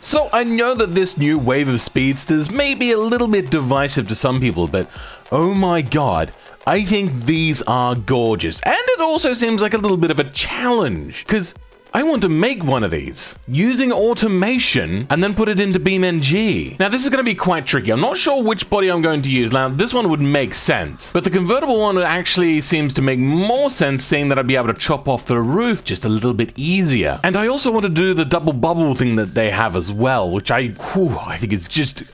So I know that this new wave of speedsters may be a little bit divisive to some people, but oh my god, I think these are gorgeous. And it also seems like a little bit of a challenge, because I want to make one of these using automation and then put it into beamng. Now this is going to be quite tricky. I'm not sure which body I'm going to use. Now this one would make sense, but the convertible one actually seems to make more sense, seeing that I'd be able to chop off the roof just a little bit easier. And I also want to do the double bubble thing that they have as well, which I think is just,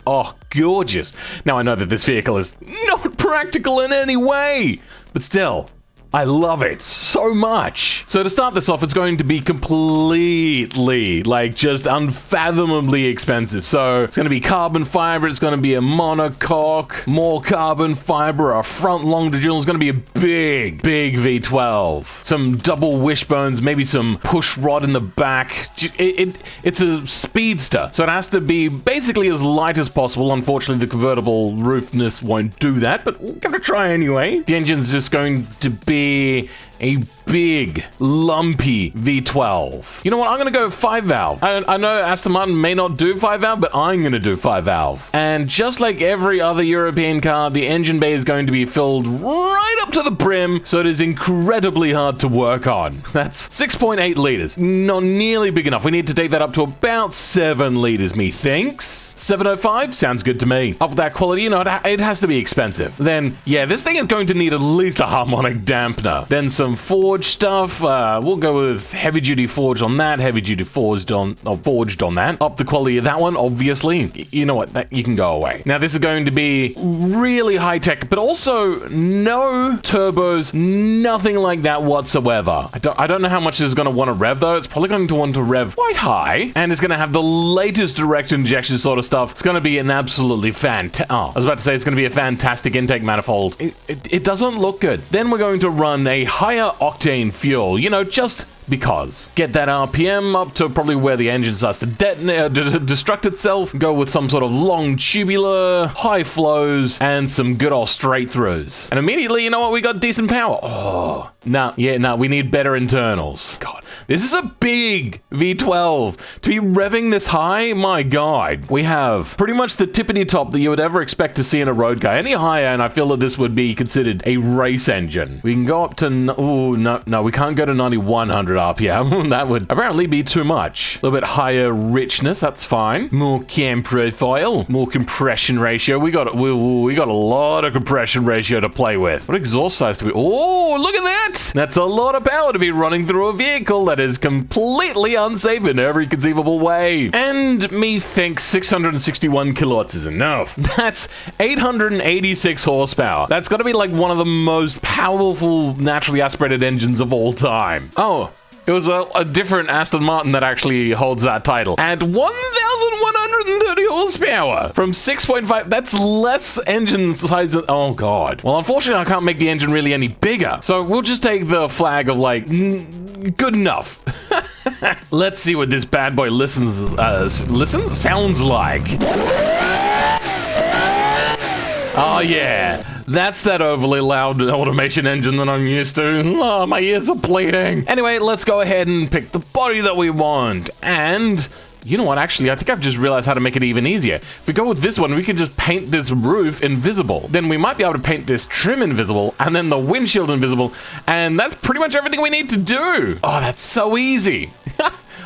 gorgeous. Now I know that this vehicle is not practical in any way, but still, I love it so much. So to start this off, it's going to be completely, just unfathomably expensive. So it's going to be carbon fiber, it's going to be a monocoque, more carbon fiber, a front longitudinal. It's going to be a big V12. Some double wishbones, maybe some push rod in the back. It's a speedster, so it has to be basically as light as possible. Unfortunately, the convertible roofness won't do that, but we're going to try anyway. The engine's just going to be a big, lumpy V12. You know what? I'm going to go 5-valve. I know Aston Martin may not do 5-valve, but I'm going to do 5-valve. And just like every other European car, the engine bay is going to be filled right up to the brim, so it is incredibly hard to work on. That's 6.8 liters. Not nearly big enough. We need to take that up to about 7 liters, methinks. 705 sounds good to me. Up with that quality, it has to be expensive. Then, yeah, this thing is going to need at least a harmonic dampener. Then some forged stuff. We'll go with heavy duty forged on that, heavy duty forged on that. Up the quality of that one, obviously. You know what? You can go away. Now this is going to be really high tech, but also no turbos, nothing like that whatsoever. I don't know how much it's going to want to rev though. It's probably going to want to rev quite high, and it's going to have the latest direct injection sort of stuff. It's going to be an absolutely fantastic. I was about to say it's going to be a fantastic intake manifold. It doesn't look good. Then we're going to run a higher octane fuel, just because. Get that RPM up to probably where the engine starts to destruct itself. Go with some sort of long tubular, high flows, and some good old straight throughs. And immediately, you know what? We got decent power. We need better internals. God, this is a big V12. To be revving this high, my God. We have pretty much the tippity top that you would ever expect to see in a road car. Any higher, and I feel that this would be considered a race engine. We can go up to, no, we can't go to 9100 RPM. That would apparently be too much. A little bit higher richness, that's fine. More cam profile, more compression ratio. We got a lot of compression ratio to play with. What exhaust size do we? Oh, look at that! That's a lot of power to be running through a vehicle that is completely unsafe in every conceivable way. And methinks 661 kilowatts is enough. That's 886 horsepower. That's got to be like one of the most powerful naturally aspirated engines of all time. Oh, it was a different Aston Martin that actually holds that title. At 1,130 horsepower from 6.5, that's less engine size than, oh god. Well, unfortunately, I can't make the engine really any bigger. So we'll just take the flag of good enough. Let's see what this bad boy sounds like. Oh yeah, that's that overly loud automation engine that I'm used to. Oh, my ears are bleeding. Anyway, let's go ahead and pick the body that we want. And you know what, actually, I think I've just realized how to make it even easier. If we go with this one, we can just paint this roof invisible. Then we might be able to paint this trim invisible and then the windshield invisible. And that's pretty much everything we need to do. Oh, that's so easy.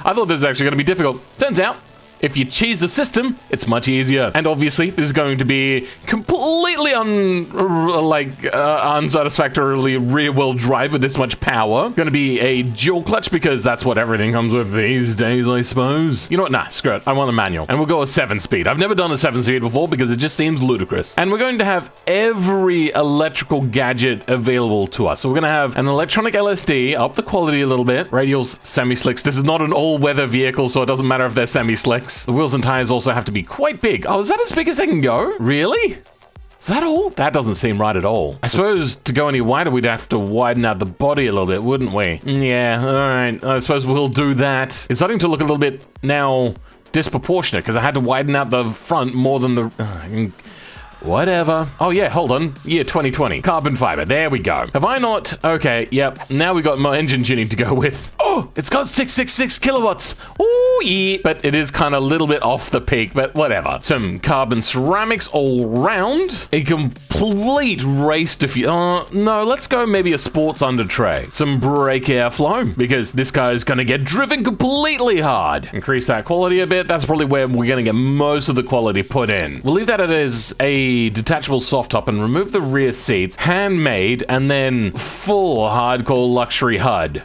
I thought this was actually going to be difficult. Turns out, if you cheese the system, it's much easier. And obviously, this is going to be completely unsatisfactorily rear-wheel drive with this much power. Going to be a dual clutch because that's what everything comes with these days, I suppose. You know what? Nah, screw it. I want a manual. And we'll go a 7-speed. I've never done a 7-speed before because it just seems ludicrous. And we're going to have every electrical gadget available to us. So we're going to have an electronic LSD, up the quality a little bit. Radials, semi-slicks. This is not an all-weather vehicle, so it doesn't matter if they're semi-slicks. The wheels and tires also have to be quite big. Oh, is that as big as they can go? Really? Is that all? That doesn't seem right at all. I suppose to go any wider, we'd have to widen out the body a little bit, wouldn't we? Yeah, all right. I suppose we'll do that. It's starting to look a little bit now disproportionate because I had to widen out the front more than the... Whatever. Oh yeah, hold on. Year 2020. Carbon fiber. There we go. Have I not? Okay, yep. Now we got my engine tuning to go with. Oh, it's got 666 kilowatts. Oh Oh yeah, but it is kind of a little bit off the peak, but whatever. Some carbon ceramics all round. A complete race diffuser. No, let's go maybe a sports under tray. Some brake airflow, because this guy is going to get driven completely hard. Increase that quality a bit. That's probably where we're going to get most of the quality put in. We'll leave that as a detachable soft top and remove the rear seats. Handmade, and then full hardcore luxury HUD.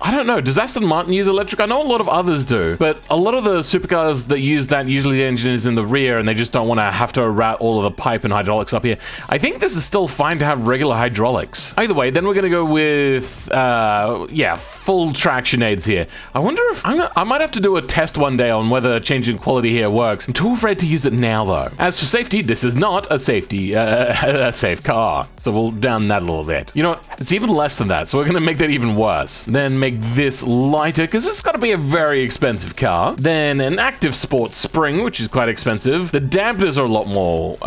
I don't know, does Aston Martin use electric? I know a lot of others do, but a lot of the supercars that use that, usually the engine is in the rear and they just don't want to have to route all of the pipe and hydraulics up here. I think this is still fine to have regular hydraulics. Either way, then we're going to go with, yeah, full traction aids here. I wonder if, I might have to do a test one day on whether changing quality here works. I'm too afraid to use it now though. As for safety, this is not a safety, a safe car. So we'll down that a little bit. You know what? It's even less than that, so we're going to make that even worse. Then make this lighter, because it's got to be a very expensive car. Then an active sports spring, which is quite expensive. The dampers are a lot more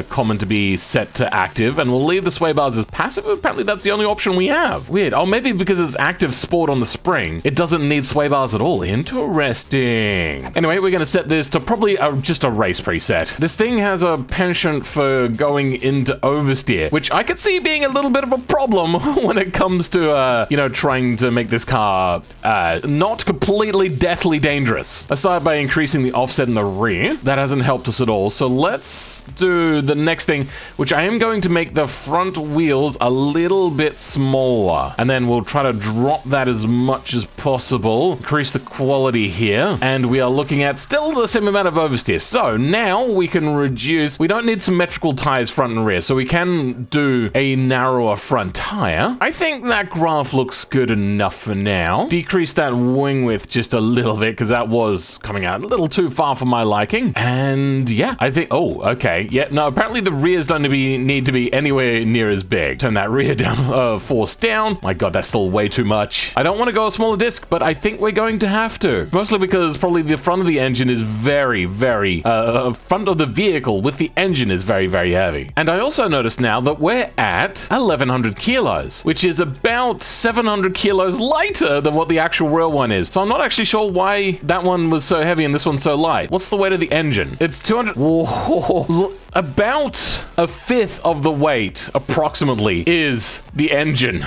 common to be set to active, and we'll leave the sway bars as passive. Apparently that's the only option we have. Weird. Oh, maybe because it's active sport on the spring, it doesn't need sway bars at all. Interesting. Anyway, we're going to set this to probably just a race preset. This thing has a penchant for going into oversteer, which I could see being a little bit of a problem when it comes to, you know, trying to make this car not completely deathly dangerous. I started by increasing the offset in the rear. That hasn't helped us at all. So let's do the next thing, which I am going to make the front wheels a little bit smaller. And then we'll try to drop that as much as possible. Increase the quality here. And we are looking at still the same amount of oversteer. So now we can reduce, we don't need symmetrical tires front and rear. So we can do a narrower front tire. I think that graph looks good enough for now. Decrease that wing width just a little bit because that was coming out a little too far for my liking. And yeah, I think, oh, okay. Yeah, no, apparently the rears don't need to be anywhere near as big. Turn that rear down, force down. My God, that's still way too much. I don't want to go a smaller disc, but I think we're going to have to. Mostly because probably the front of the engine is very, very, front of the vehicle with the engine is very, very heavy. And I also noticed now that we're at 1100 kilos, which is about 700 kilos lighter than what the actual real one is. So I'm not actually sure why that one was so heavy and this one's so light. What's the weight of the engine? It's 200. Whoa, about a fifth of the weight, approximately, is the engine.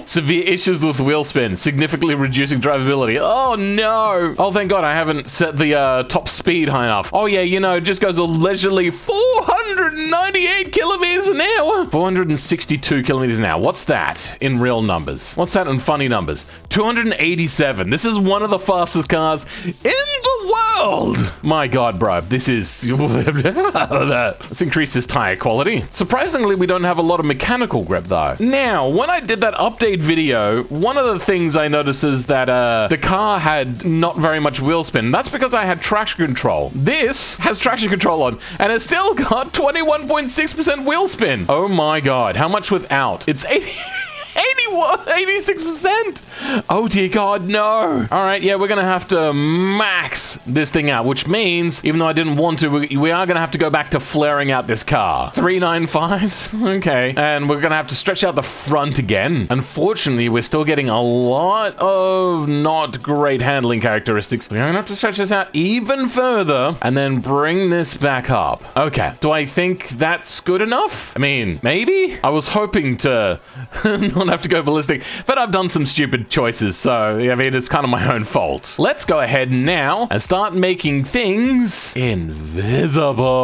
Severe issues with wheel spin, significantly reducing drivability. Oh no! Oh, thank God I haven't set the top speed high enough. Oh yeah, you know, it just goes a leisurely 498 kilometers an hour. 462 kilometers an hour. What's that in real numbers? What's that in funny numbers? 287. This is one of the fastest cars in the world. My God, bro, this is... Let's increase this tire quality. Surprisingly, we don't have a lot of mechanical grip though. Now, when I did that update video, one of the things I noticed is that the car had not very much wheel spin. That's because I had traction control. This has traction control on, and it's still got 21.6% wheel spin. Oh my God, how much without? It's 86%. Oh dear God, no. All right, yeah, we're gonna have to max this thing out, which means, even though I didn't want to, we are gonna have to go back to flaring out this car. 395s, okay. And we're gonna have to stretch out the front again. Unfortunately, we're still getting a lot of not great handling characteristics. We're gonna have to stretch this out even further and then bring this back up. Okay, do I think that's good enough? I mean, maybe? I was hoping to not have to go ballistic, but I've done some stupid choices, so I mean, it's kind of my own fault. Let's go ahead now and start making things invisible.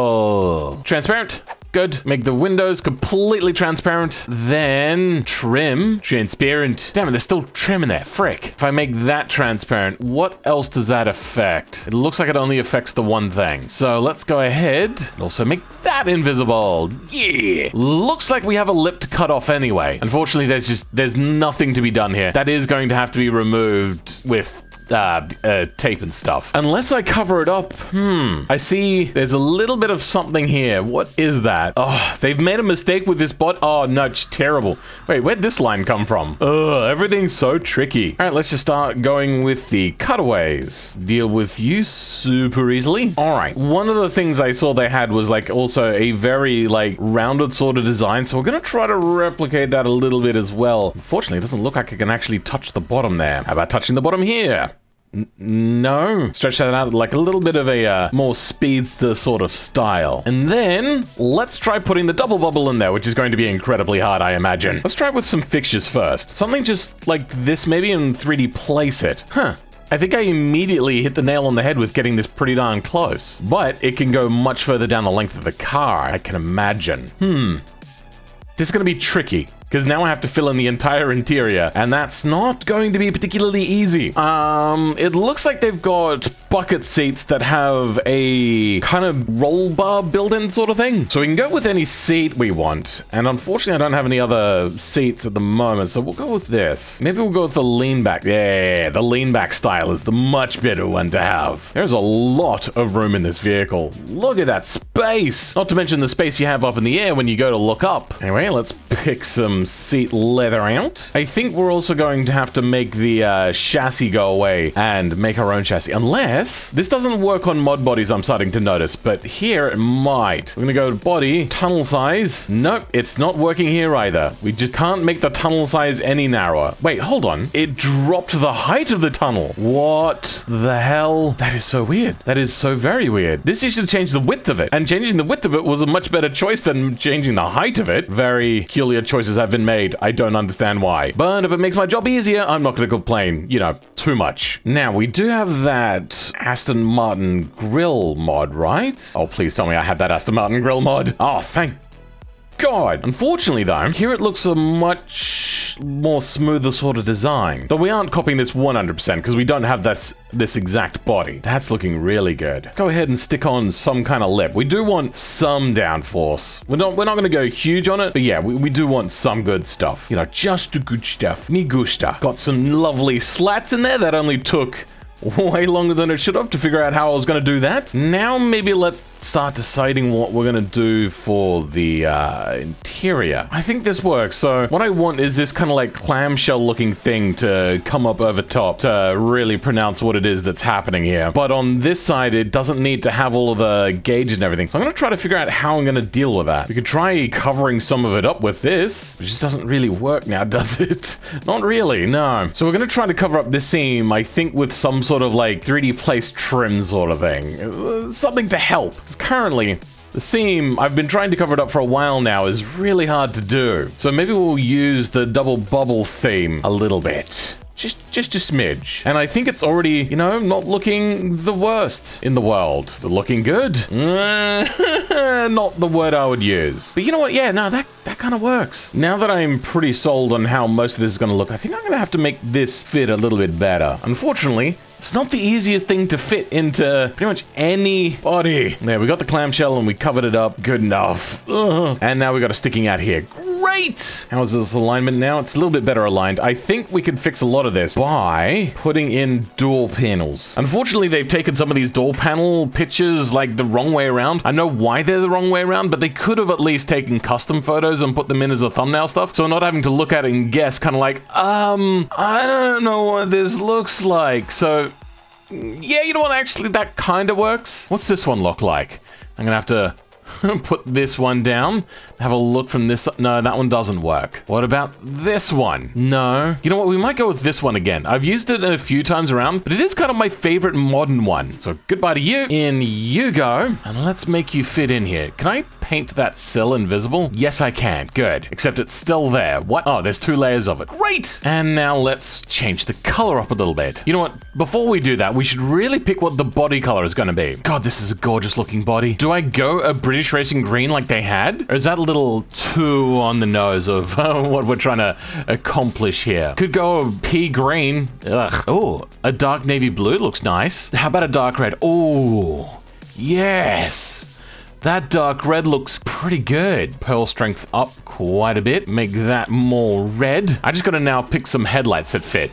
Transparent. Good. Make the windows completely transparent. Then trim. Transparent. Damn it, there's still trim in there. Frick. If I make that transparent, what else does that affect? It looks like it only affects the one thing. So let's go ahead and also make that invisible. Yeah. Looks like we have a lip to cut off anyway. Unfortunately, there's nothing to be done here. That is going to have to be removed with tape and stuff. Unless I cover it up. I see there's a little bit of something here. What is that? Oh, they've made a mistake with this bot. Oh, no, it's terrible. Wait, where'd this line come from? Ugh, everything's so tricky. All right, let's just start going with the cutaways. Deal with you super easily. All right, one of the things I saw they had was like also a very like rounded sort of design. So we're gonna try to replicate that a little bit as well. Unfortunately, it doesn't look like I can actually touch the bottom there. How about touching the bottom here? No. Stretch that out like a little bit of a more speedster sort of style. And then let's try putting the double bubble in there, which is going to be incredibly hard, I imagine. Let's try with some fixtures first. Something just like this, maybe, and 3D place it. Huh. I think I immediately hit the nail on the head with getting this pretty darn close. But it can go much further down the length of the car, I can imagine. This is going to be tricky, because now I have to fill in the entire interior, and that's not going to be particularly easy. It looks like they've got bucket seats that have a kind of roll bar built-in sort of thing. So we can go with any seat we want, and unfortunately I don't have any other seats at the moment, so we'll go with this. Maybe we'll go with the lean back. Yeah, the lean back style is the much better one to have. There's a lot of room in this vehicle. Look at that space! Not to mention the space you have up in the air when you go to look up. Anyway, let's pick some seat leather out. I think we're also going to have to make the chassis go away and make our own chassis. Unless, this doesn't work on mod bodies, I'm starting to notice, but here it might. We're gonna go to body, tunnel size. Nope, it's not working here either. We just can't make the tunnel size any narrower. Wait, hold on. It dropped the height of the tunnel. What the hell? That is so weird. That is so very weird. This used to change the width of it, and changing the width of it was a much better choice than changing the height of it. Very peculiar choices have been made. I don't understand why. But if it makes my job easier, I'm not gonna complain, you know, too much. Now, we do have that Aston Martin grill mod, right? Oh, please tell me I have that Aston Martin grill mod. Oh, thank God. Unfortunately, though, here it looks a much more smoother sort of design. Though we aren't copying this 100% because we don't have this exact body. That's looking really good. Go ahead and stick on some kind of lip. We do want some downforce. We're not going to go huge on it, but yeah, we do want some good stuff. You know, just the good stuff. Me gusta. Got some lovely slats in there that only took way longer than it should have to figure out how I was going to do that. Now maybe let's start deciding what we're going to do for the interior. I think this works. So what I want is this kind of like clamshell looking thing to come up over top to really pronounce what it is that's happening here. But on this side, it doesn't need to have all of the gauges and everything. So I'm going to try to figure out how I'm going to deal with that. We could try covering some of it up with this. It just doesn't really work now, does it? Not really, no. So we're going to try to cover up this seam, I think, with some sort of like 3D place trim sort of thing. Something to help. Because currently, the seam, I've been trying to cover it up for a while now, is really hard to do. So maybe we'll use the double bubble theme a little bit. Just a smidge. And I think it's already, you know, not looking the worst in the world. Is it looking good? Not the word I would use. But you know what? Yeah, no, that kind of works. Now that I'm pretty sold on how most of this is going to look, I think I'm going to have to make this fit a little bit better. Unfortunately, it's not the easiest thing to fit into pretty much any body. There, we got the clamshell and we covered it up. Good enough. Ugh. And now we got a sticking out here. Great! How's this alignment now? It's a little bit better aligned. I think we could fix a lot of this by putting in door panels. Unfortunately, they've taken some of these door panel pictures like the wrong way around. I know why they're the wrong way around, but they could have at least taken custom photos and put them in as a thumbnail stuff. So we're not having to look at it and guess, kind of like, I don't know what this looks like. So yeah, you know what? Actually, that kind of works. What's this one look like? I'm gonna have to put this one down, have a look from this. No, that one doesn't work. What about this one? No. You know what? We might go with this one again. I've used it a few times around, but it is kind of my favorite modern one. So goodbye to you. In you go. And let's make you fit in here. Can I paint that sill invisible? Yes, I can. Good. Except it's still there. What? Oh, there's 2 layers of it. Great! And now let's change the color up a little bit. You know what? Before we do that, we should really pick what the body color is going to be. God, this is a gorgeous looking body. Do I go a British Racing Green like they had? Or is that a little too on the nose of what we're trying to accomplish here? Could go pea green. Ugh. Oh, a dark navy blue looks nice. How about a dark red? Oh, yes. That dark red looks pretty good. Pearl strength up quite a bit. Make that more red. I just gotta now pick some headlights that fit.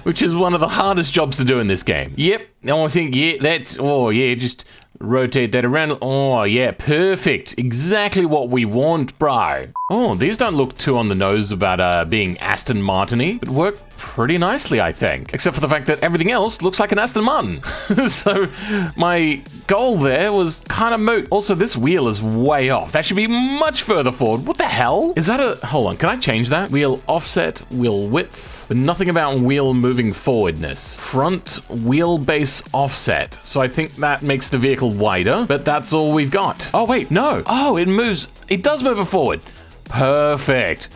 Which is one of the hardest jobs to do in this game. Yep. I think, yeah, that's, oh yeah, just rotate that around. Oh yeah, perfect. Exactly what we want, bro. Oh, these don't look too on the nose about being Aston Martin-y, but work pretty nicely, I think. Except for the fact that everything else looks like an Aston Martin. So my goal there was kind of moot. Also, this wheel is way off. That should be much further forward. What the hell? Is that a... Hold on, can I change that? Wheel offset, wheel width, but nothing about wheel moving forwardness. Front wheelbase offset. So I think that makes the vehicle wider, but that's all we've got. Oh, wait, no. Oh, it moves. It does move it forward. Perfect.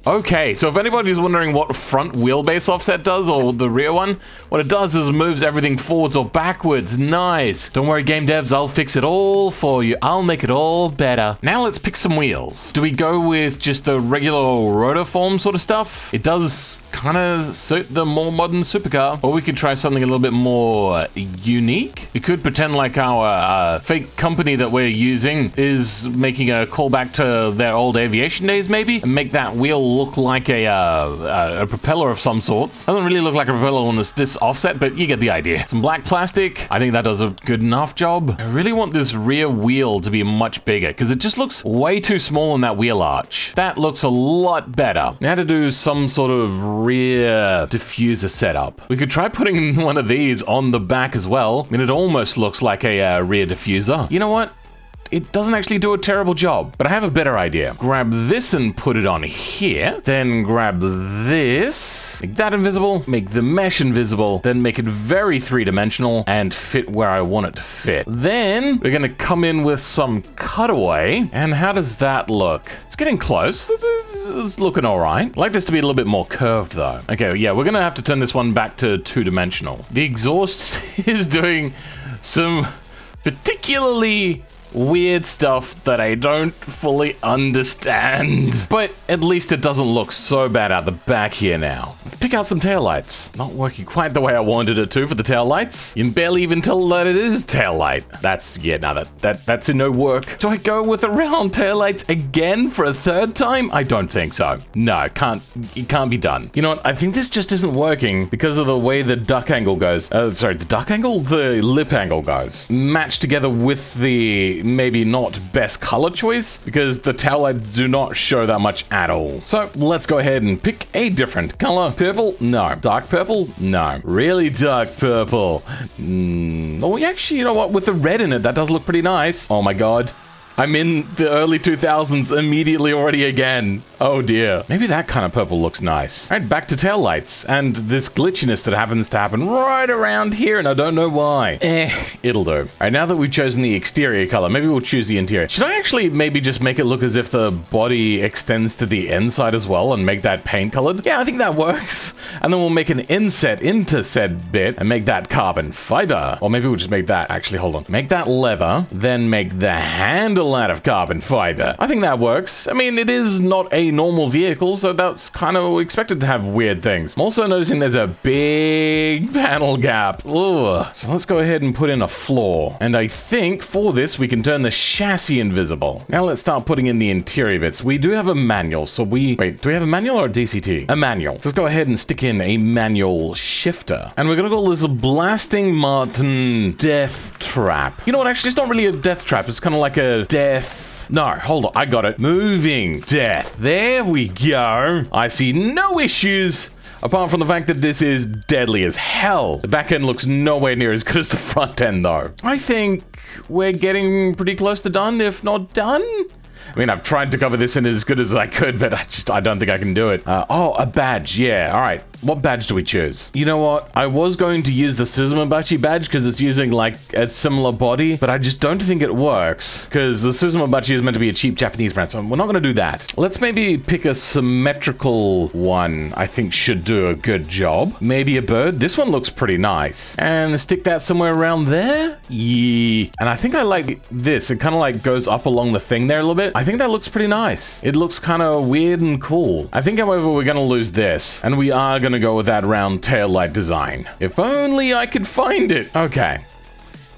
Okay, so if anybody's wondering what front wheelbase offset does, or the rear one, what it does is moves everything forwards or backwards. Nice. Don't worry, game devs, I'll fix it all for you. I'll make it all better. Now let's pick some wheels. Do we go with just the regular rotoform sort of stuff? It does kind of suit the more modern supercar. Or we could try something a little bit more unique. We could pretend like our fake company that we're using is making a callback to their old aviation days, maybe, and make that wheel look like a propeller of some sorts. Doesn't really look like a propeller on this offset, but you get the idea. Some black plastic. I think that does a good enough job. I really want this rear wheel to be much bigger because it just looks way too small in that wheel arch. That looks a lot better. Now to do some sort of rear diffuser setup. We could try putting one of these on the back as well. I mean, it almost looks like a rear diffuser. You know what? It doesn't actually do a terrible job, but I have a better idea. Grab this and put it on here, then grab this, make that invisible, make the mesh invisible, then make it very three-dimensional and fit where I want it to fit. Then we're gonna come in with some cutaway, and how does that look? It's getting close. It's looking all right. I'd like this to be a little bit more curved though. Okay, yeah, we're gonna have to turn this one back to two-dimensional. The exhaust is doing some particularly weird stuff that I don't fully understand. But at least it doesn't look so bad out the back here now. Let's pick out some taillights. Not working quite the way I wanted it to for the taillights. You can barely even tell that it is taillight. That's, yeah, no, that's in no work. Do I go with the round taillights again for a third time? I don't think so. No, it can't be done. You know what? I think this just isn't working because of the way the duck angle goes. Sorry, the duck angle? The lip angle goes. Matched together with the maybe not best color choice because the taillights do not show that much at all. So let's go ahead and pick a different color. Purple? No. Dark purple? No. Really dark purple? Oh, actually, you know what? With the red in it, that does look pretty nice. Oh my god. I'm in the early 2000s immediately already again. Oh dear. Maybe that kind of purple looks nice. All right, back to taillights and this glitchiness that happens to happen right around here, and I don't know why. It'll do. All right, now that we've chosen the exterior color, maybe we'll choose the interior. Should I actually maybe just make it look as if the body extends to the inside as well and make that paint colored? Yeah, I think that works. And then we'll make an inset into said bit and make that carbon fiber. Or maybe we'll just make that, actually, hold on. Make that leather, then make the handle out of carbon fiber. I think that works. I mean, it is not a normal vehicle, so that's kind of expected to have weird things. I'm also noticing there's a big panel gap. Ugh. So let's go ahead and put in a floor. And I think for this, we can turn the chassis invisible. Now let's start putting in the interior bits. We do have a manual, so wait, do we have a manual or a DCT? A manual. So let's go ahead and stick in a manual shifter. And we're gonna call this a Blasting Martin Death Trap. You know what, actually, it's not really a death trap. It's kind of like a death... No, hold on, I got it. Moving death. There we go. I see no issues, apart from the fact that this is deadly as hell. The back end looks nowhere near as good as the front end, though. I think we're getting pretty close to done, if not done. I mean, I've tried to cover this in as good as I could, but I don't think I can do it. Oh, a badge. Yeah, all right. What badge do we choose? You know what? I was going to use the Suzumabachi badge because it's using like a similar body, but I just don't think it works because the Suzumabachi is meant to be a cheap Japanese brand, so we're not going to do that. Let's maybe pick a symmetrical one. I think should do a good job. Maybe a bird. This one looks pretty nice. And stick that somewhere around there. Yeah. And I think I like this. It kind of like goes up along the thing there a little bit. I think that looks pretty nice. It looks kind of weird and cool. I think, however, we're going to lose this, and we are going to go with that round tail light design. If only I could find it. Okay.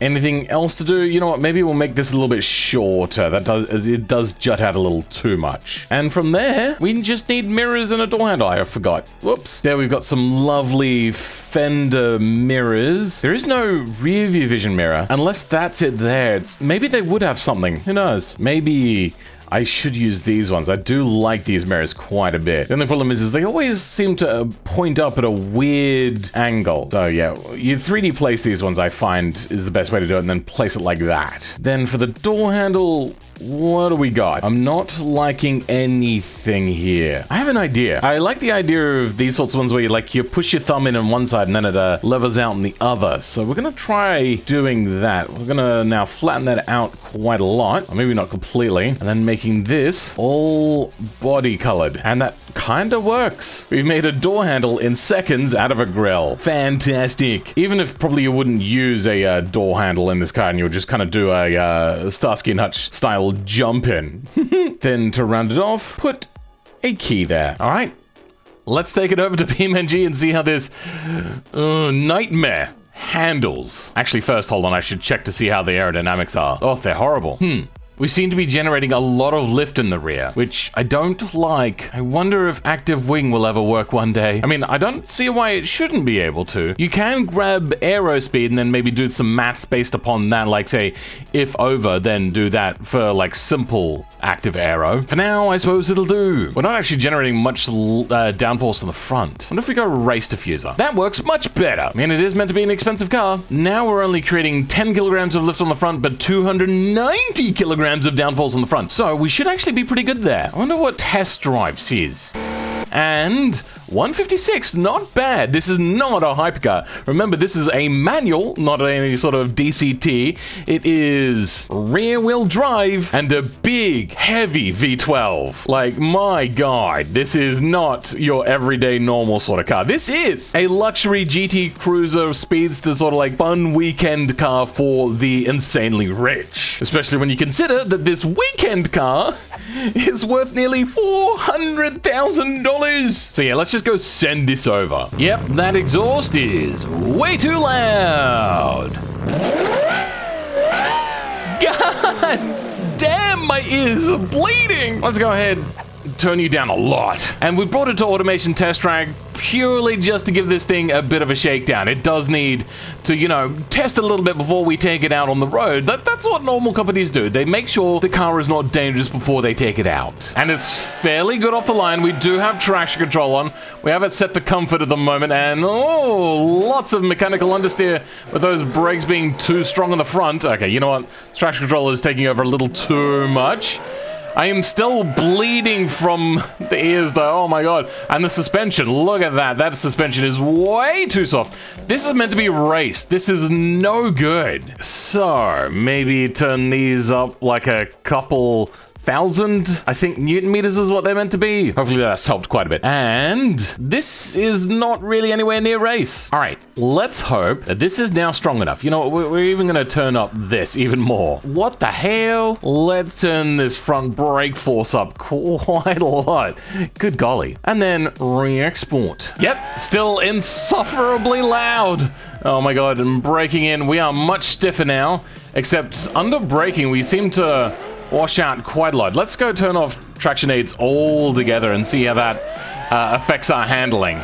Anything else to do? You know what? Maybe we'll make this a little bit shorter. It does jut out a little too much. And from there, we just need mirrors and a door handle. I forgot. Whoops. There we've got some lovely fender mirrors. There is no rear view vision mirror. Unless that's it there. Maybe they would have something. Who knows? Maybe I should use these ones. I do like these mirrors quite a bit. The only problem is they always seem to point up at a weird angle. So yeah, you 3D place these ones, I find, is the best way to do it, and then place it like that. Then for the door handle, what do we got? I'm not liking anything here. I have an idea. I like the idea of these sorts of ones where you push your thumb in on one side and then it levels out on the other. So we're gonna try doing that. We're gonna now flatten that out quite a lot, or maybe not completely, and then making this all body colored. And that kind of works. We've made a door handle in seconds out of a grill. Fantastic. Even if probably you wouldn't use a door handle in this car and you would just kind of do a Starsky and Hutch style jump in. Then to round it off, put a key there. All right, let's take it over to beamng and see how this nightmare handles. Actually, first, hold on, I should check to see how the aerodynamics are. Oh, they're horrible. We seem to be generating a lot of lift in the rear, which I don't like. I wonder if active wing will ever work one day. I mean, I don't see why it shouldn't be able to. You can grab aero speed and then maybe do some maths based upon that, like say, if over, then do that for like simple active aero. For now, I suppose it'll do. We're not actually generating much downforce on the front. What if we go race diffuser? That works much better. I mean, it is meant to be an expensive car. Now we're only creating 10 kilograms of lift on the front, but 290 kilograms of downforce on the front. So we should actually be pretty good there. I wonder what test drive says. And 156, not bad. This is not a hypercar. Remember, this is a manual, not any sort of DCT. It is rear-wheel drive and a big, heavy V12. Like, my God, this is not your everyday normal sort of car. This is a luxury GT cruiser speedster sort of like fun weekend car for the insanely rich. Especially when you consider that this weekend car is worth nearly $400,000. So yeah, let's just go send this over. Yep, that exhaust is way too loud. God damn, my ears are bleeding. Let's go ahead and turn you down a lot. And we brought it to automation test track purely just to give this thing a bit of a shakedown. It does need to, you know, test a little bit before we take it out on the road. That's what normal companies do. They make sure the car is not dangerous before they take it out. And it's fairly good off the line. We do have traction control on. We have it set to comfort at the moment, and lots of mechanical understeer with those brakes being too strong on the front. Okay, you know what? Traction control is taking over a little too much. I am still bleeding from the ears though, oh my God. And the suspension, look at that. That suspension is way too soft. This is meant to be raced. This is no good. So, maybe turn these up like a couple thousand, I think, Newton meters is what they're meant to be. Hopefully that's helped quite a bit. And this is not really anywhere near race. All right, let's hope that this is now strong enough. You know what, we're even gonna turn up this even more. What the hell? Let's turn this front brake force up quite a lot. Good golly. And then re-export. Yep, still insufferably loud. Oh my God, and braking in, we are much stiffer now, except under braking, we seem to wash out quite a lot. Let's go turn off traction aids altogether and see how that affects our handling.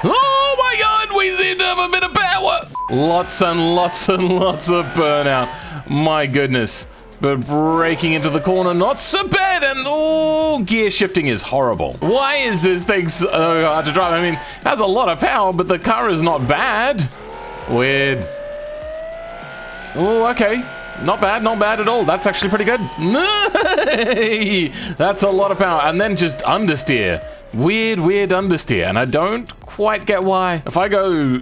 Oh my God, we seem to have a bit of power. Lots and lots and lots of burnout. My goodness. But braking into the corner, not so bad. And gear shifting is horrible. Why is this thing so hard to drive? I mean, it has a lot of power, but the car is not bad. Weird. Oh, okay. Not bad at all. That's actually pretty good. That's a lot of power. And then just understeer. Weird understeer. And I don't quite get why. If I go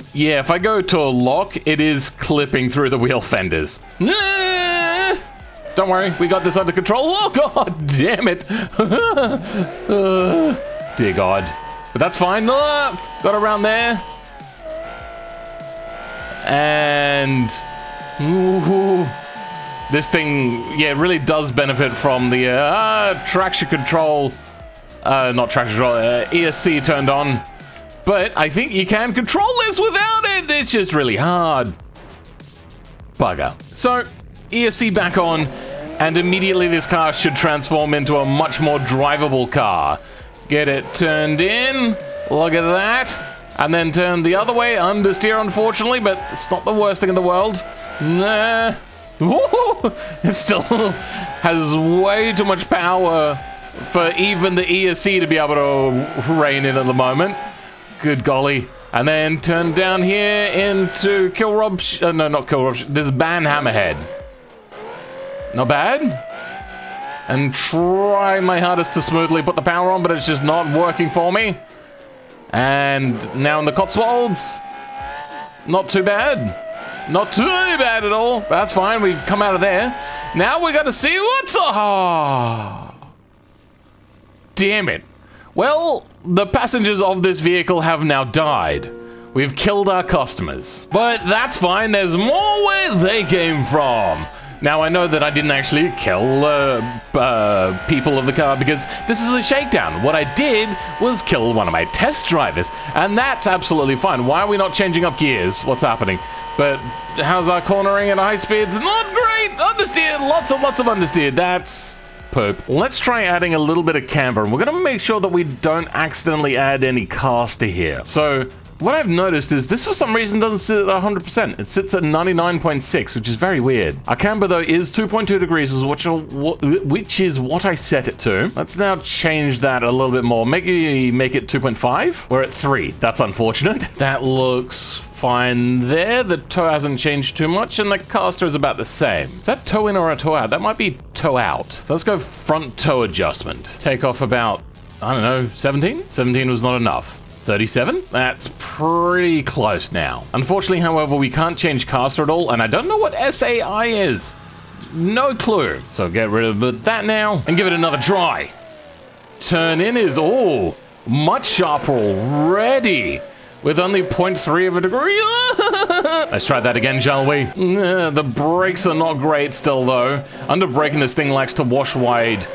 to a lock, it is clipping through the wheel fenders. Don't worry, we got this under control. Oh, God damn it. Dear God. But that's fine. Got around there. And this thing, yeah, really does benefit from the traction control, not traction control, ESC turned on. But I think you can control this without it. It's just really hard. Bugger. So, ESC back on, and immediately this car should transform into a much more drivable car. Get it turned in. Look at that. And then turn the other way, understeer unfortunately, but it's not the worst thing in the world. Nah. Ooh, it still has way too much power for even the ESC to be able to rein in at the moment. Good golly. And then turn down here into Kill Rob... no, not Kill Rob. This Ban Hammerhead. Not bad. And try my hardest to smoothly put the power on, but it's just not working for me. And now in the Cotswolds. Not too bad. Not too bad at all. That's fine. We've come out of there. Now we got to see what's... Oh, damn it. Well, the passengers of this vehicle have now died. We've killed our customers. But that's fine. There's more where they came from. Now, I know that I didn't actually kill people of the car because this is a shakedown. What I did was kill one of my test drivers, and that's absolutely fine. Why are we not changing up gears? What's happening? But how's our cornering at high speeds? Not great. Understeer. Lots of understeer. That's poop. Let's try adding a little bit of camber, and we're going to make sure that we don't accidentally add any caster here. So what I've noticed is this for some reason doesn't sit at 100%. It sits at 99.6, which is very weird. Our camber though is 2.2 degrees, which is what I set it to. Let's now change that a little bit more. Maybe make it 2.5. We're at 3. That's unfortunate. That looks fine there. The toe hasn't changed too much, and the caster is about the same. Is that toe in or a toe out? That might be toe out. So let's go front toe adjustment. Take off about, I don't know, 17? 17 was not enough. 37? That's pretty close now. Unfortunately, however, we can't change caster at all, and I don't know what SAI is. No clue. So get rid of that now and give it another try. Turn in is, oh, much sharper already. With only 0.3 of a degree. Let's try that again, shall we? The brakes are not great still, though. Under braking, this thing likes to wash wide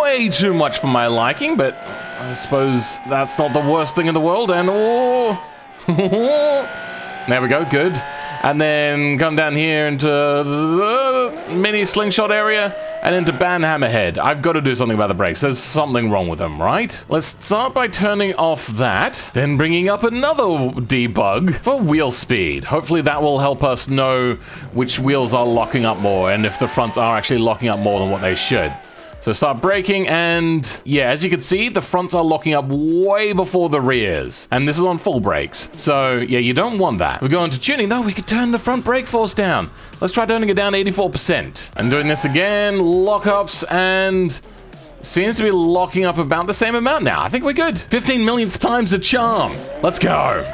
way too much for my liking, but I suppose that's not the worst thing in the world. And oh, there we go, good. And then come down here into the mini slingshot area and into Ban Hammerhead. I've got to do something about the brakes. There's something wrong with them, right? Let's start by turning off that, then bringing up another debug for wheel speed. Hopefully that will help us know which wheels are locking up more and if the fronts are actually locking up more than what they should. So start braking, and yeah, as you can see, the fronts are locking up way before the rears. And this is on full brakes. So yeah, you don't want that. We go into tuning though, we could turn the front brake force down. Let's try turning it down 84%. And doing this again, lockups, and seems to be locking up about the same amount now. I think we're good. 15 millionth time's a charm. Let's go.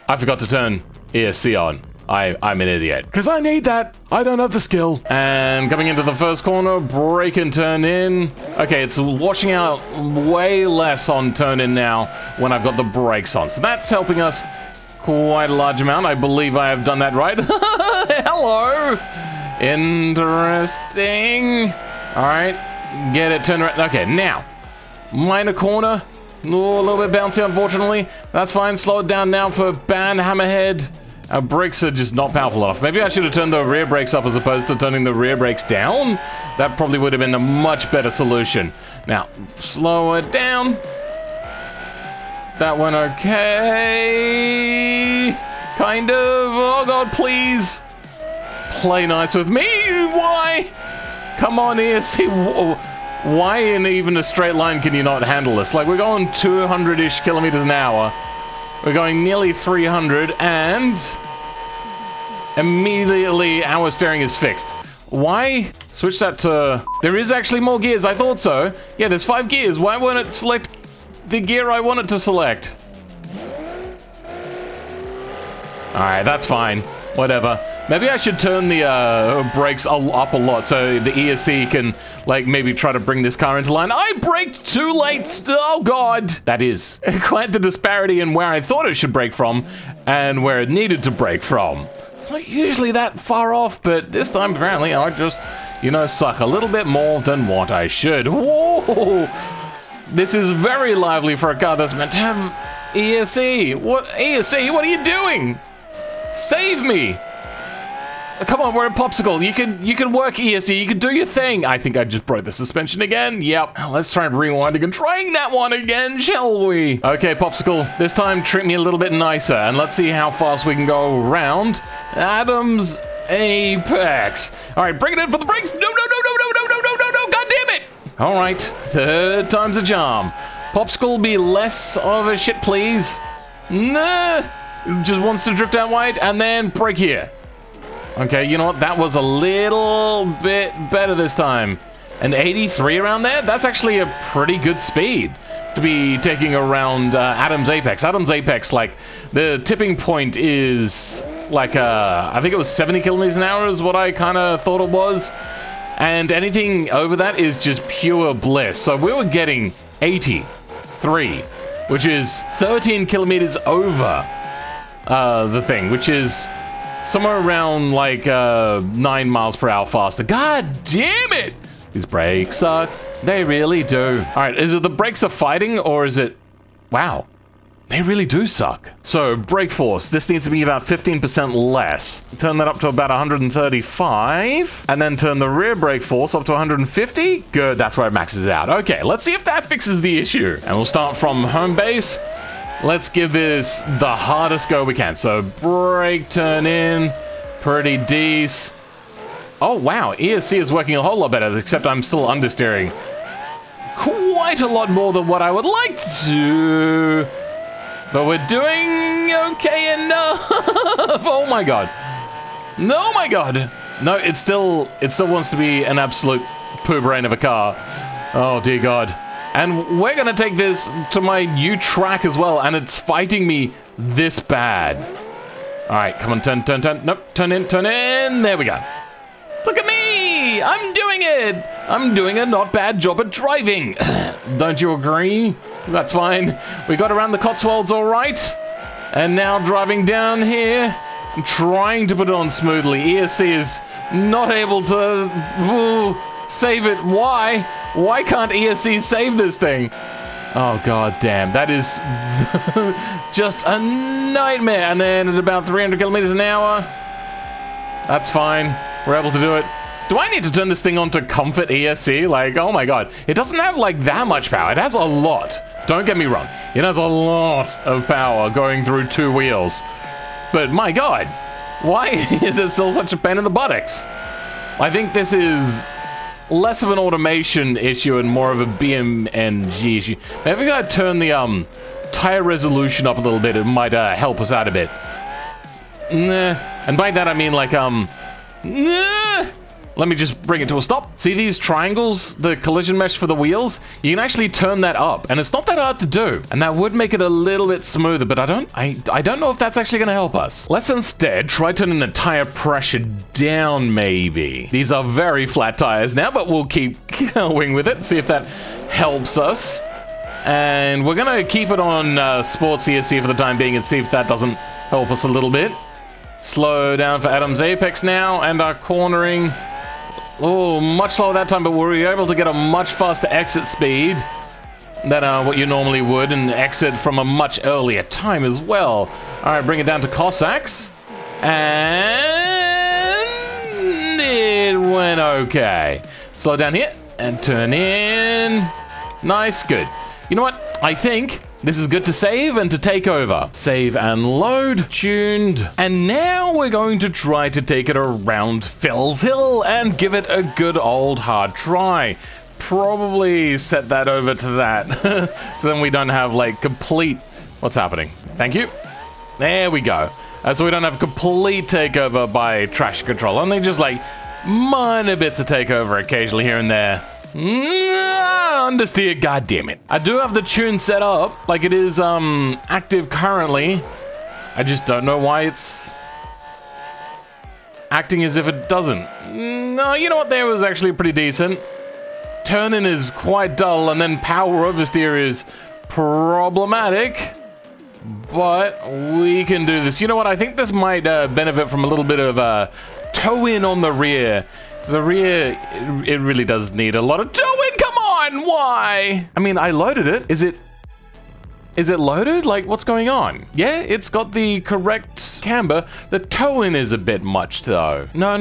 I forgot to turn ESC on. I'm an idiot. Because I need that. I don't have the skill. And coming into the first corner, brake and turn in. Okay, it's washing out way less on turn in now when I've got the brakes on. So that's helping us quite a large amount. I believe I have done that right. Hello. Interesting. All right. Get it turned around. Okay, now. Minor corner. Oh, a little bit bouncy, unfortunately. That's fine. Slow it down now for Ban Hammerhead. Our brakes are just not powerful enough. Maybe I should have turned the rear brakes up as opposed to turning the rear brakes down. That probably would have been a much better solution. Now, slow it down. That went okay. Kind of. Oh, God, please. Play nice with me. Why? Come on here. See, why in even a straight line can you not handle this? Like, we're going 200-ish kilometers an hour. We're going nearly 300, and immediately our steering is fixed. Why? Switch that to... There is actually more gears. I thought so. Yeah, there's 5 gears. Why won't it select the gear I want it to select? Alright, that's fine. Whatever. Maybe I should turn the brakes up a lot so the ESC can, like, maybe try to bring this car into line. I braked too late. Oh, God. That is quite the disparity in where I thought it should brake from and where it needed to brake from. It's not usually that far off, but this time, apparently, I just, you know, suck a little bit more than what I should. Whoa. This is very lively for a car that's meant to have ESC. What? ESC? What are you doing? Save me. Come on, we're a popsicle. You can work ESC. You can do your thing. I think I just broke the suspension again. Yep. Now let's try rewinding and trying that one again, shall we? Okay, popsicle. This time, treat me a little bit nicer, and let's see how fast we can go around Adams Apex. All right, bring it in for the brakes. No, no, no, no, no, no, no, no, no, no. God damn it. All right, third time's a charm. Popsicle, be less of a shit, please. Nah, just wants to drift out wide and then brake here. Okay, you know what? That was a little bit better this time. An 83 around there? That's actually a pretty good speed to be taking around Adam's Apex. Adam's Apex, like, the tipping point is like, I think it was 70 kilometers an hour is what I kind of thought it was. And anything over that is just pure bliss. So we were getting 83, which is 13 kilometers over the thing, which is somewhere around like 9 miles per hour faster. God damn it! These brakes suck. They really do. All right, is it the brakes are fighting or is it... Wow, they really do suck. So brake force, this needs to be about 15% less. Turn that up to about 135 and then turn the rear brake force up to 150. Good, that's where it maxes out. Okay, let's see if that fixes the issue. And we'll start from home base. Let's give this the hardest go we can. So brake, turn in, pretty decent. Oh wow, ESC is working a whole lot better, except I'm still understeering quite a lot more than what I would like to. But we're doing okay enough. Oh my god. No, my god. No, it still wants to be an absolute poo brain of a car. Oh dear god. And we're gonna take this to my new track as well, and it's fighting me this bad. All right, come on, turn. Nope, turn in. There we go. Look at me! I'm doing it! I'm doing a not bad job at driving. Don't you agree? That's fine. We got around the Cotswolds all right. And now driving down here. I'm trying to put it on smoothly. ESC is not able to save it. Why? Why can't ESC save this thing? Oh god damn, that is just a nightmare. And then at about 300 kilometers an hour. That's fine. We're able to do it. Do I need to turn this thing on to comfort ESC? Like, oh my god. It doesn't have like that much power. It has a lot. Don't get me wrong. It has a lot of power going through 2 wheels. But my god, why is it still such a pain in the buttocks? I think this is less of an automation issue and more of a BMNG issue. Maybe if I turn the tire resolution up a little bit, it might help us out a bit. Nah. And by that I mean like let me just bring it to a stop. See these triangles, the collision mesh for the wheels? You can actually turn that up, and it's not that hard to do. And that would make it a little bit smoother, but I don't know if that's actually gonna help us. Let's instead try turning the tire pressure down, maybe. These are very flat tires now, but we'll keep going with it, see if that helps us. And we're gonna keep it on Sports ESC for the time being and see if that doesn't help us a little bit. Slow down for Adam's Apex now, and our cornering. Oh, much slower that time, but we were able to get a much faster exit speed than what you normally would, and exit from a much earlier time as well. All right, bring it down to Cossacks. And it went okay. Slow down here and turn in. Nice, good. You know what? I think this is good to save and to take over. Save and load, tuned. And now we're going to try to take it around Phil's Hill and give it a good old hard try. Probably set that over to that. So then we don't have like complete... What's happening? Thank you. There we go. So we don't have complete takeover by traction control. Only just like minor bits of takeover occasionally here and there. Understeer, god damn it. I do have the tune set up, like it is active currently. I just don't know why it's acting as if it doesn't. No, you know what, there was actually pretty decent. Turn-in is quite dull, and then power oversteer is problematic. But we can do this. You know what, I think this might benefit from a little bit of toe-in on the rear. So the rear, it really does need a lot of toe-in. Come on, why? I mean, I loaded it. Is it loaded? Like, what's going on? Yeah, it's got the correct camber. The toe-in is a bit much, though. No,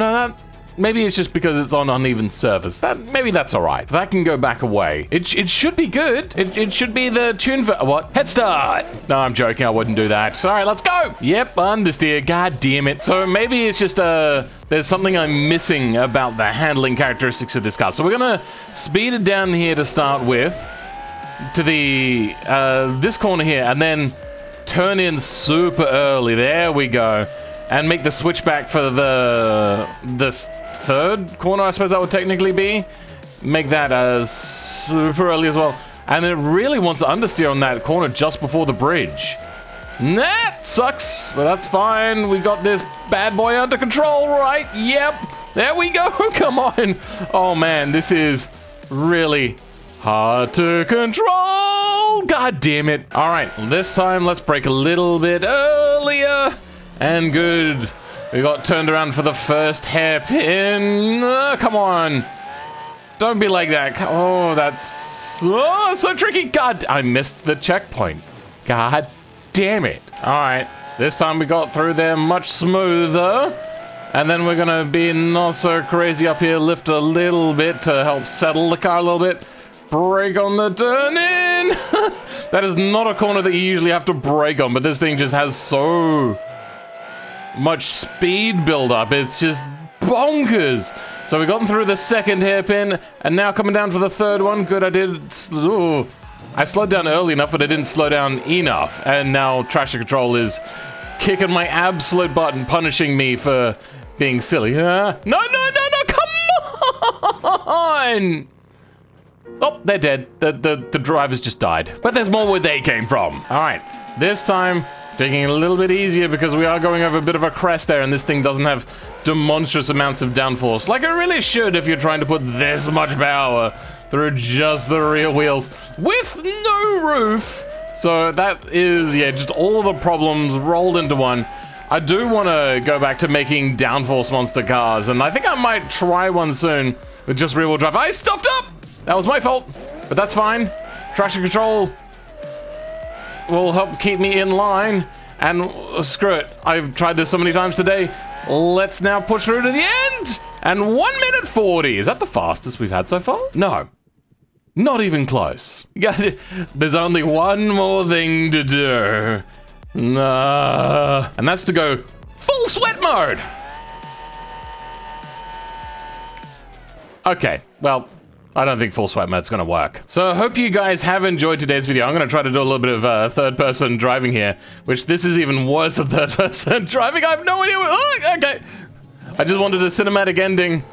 maybe it's just because it's on uneven surface. Maybe that's all right. That can go back away. It should be good. It should be the tune for what? Head start. No, I'm joking. I wouldn't do that. All right, let's go. Yep, understeer. God damn it. So maybe it's just there's something I'm missing about the handling characteristics of this car. So we're gonna speed it down here to start with, to the this corner here, and then turn in super early. There we go. And make the switchback for this third corner, I suppose that would technically be. Make that super early as well. And it really wants to understeer on that corner just before the bridge. That sucks, but that's fine. We got this bad boy under control, right? Yep. There we go. Come on. Oh man, this is really hard to control. God damn it. All right, this time let's brake a little bit earlier. And good. We got turned around for the first hairpin. Come on. Don't be like that. Oh, that's so tricky. God, I missed the checkpoint. God damn it. All right. This time we got through there much smoother. And then we're going to be not so crazy up here. Lift a little bit to help settle the car a little bit. Brake on the turn in. That is not a corner that you usually have to brake on, but this thing just has so much speed build up. It's just bonkers. So we've gotten through the second hairpin and now coming down for the third one. Good, I did. Ooh, I slowed down early enough, but I didn't slow down enough. And now traction control is kicking my absolute butt and punishing me for being silly. No, come on! Oh, they're dead. The drivers just died. But there's more where they came from. All right, this time taking it a little bit easier because we are going over a bit of a crest there and this thing doesn't have demonstrous amounts of downforce like it really should if you're trying to put this much power through just the rear wheels with no roof. So that is, yeah, just all the problems rolled into one. I do want to go back to making downforce monster cars, and I think I might try one soon with just rear wheel drive. I stuffed up! That was my fault, but that's fine. Traction control will help keep me in line, and screw it. I've tried this so many times today. Let's now push through to the end. And 1 minute 40. Is that the fastest we've had so far? No. Not even close. There's only one more thing to do. And that's to go full sweat mode. Okay, well, I don't think full sweat mode's gonna work. So I hope you guys have enjoyed today's video. I'm gonna try to do a little bit of third-person driving here, which this is even worse than third-person driving. I have no idea what, oh, okay. I just wanted a cinematic ending.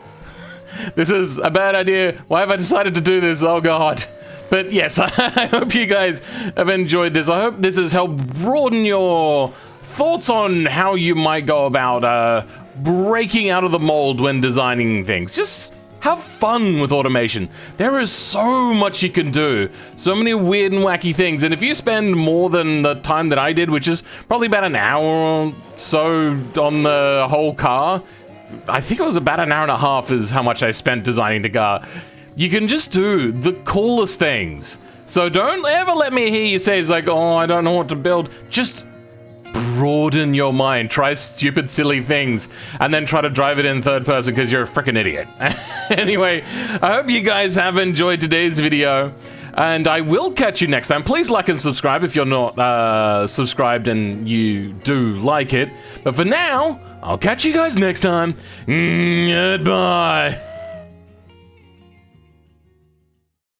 This is a bad idea. Why have I decided to do this? Oh God. But yes, I hope you guys have enjoyed this. I hope this has helped broaden your thoughts on how you might go about breaking out of the mold when designing things. Just have fun with automation. There is so much you can do. So many weird and wacky things. And if you spend more than the time that I did, which is probably about an hour or so on the whole car, I think it was about an hour and a half is how much I spent designing the car. You can just do the coolest things. So don't ever let me hear you say it's like, oh, I don't know what to build. Just broaden your mind, try stupid, silly things, and then try to drive it in third person because you're a freaking idiot. Anyway, I hope you guys have enjoyed today's video, and I will catch you next time. Please like and subscribe if you're not subscribed and you do like it. But for now, I'll catch you guys next time. Goodbye.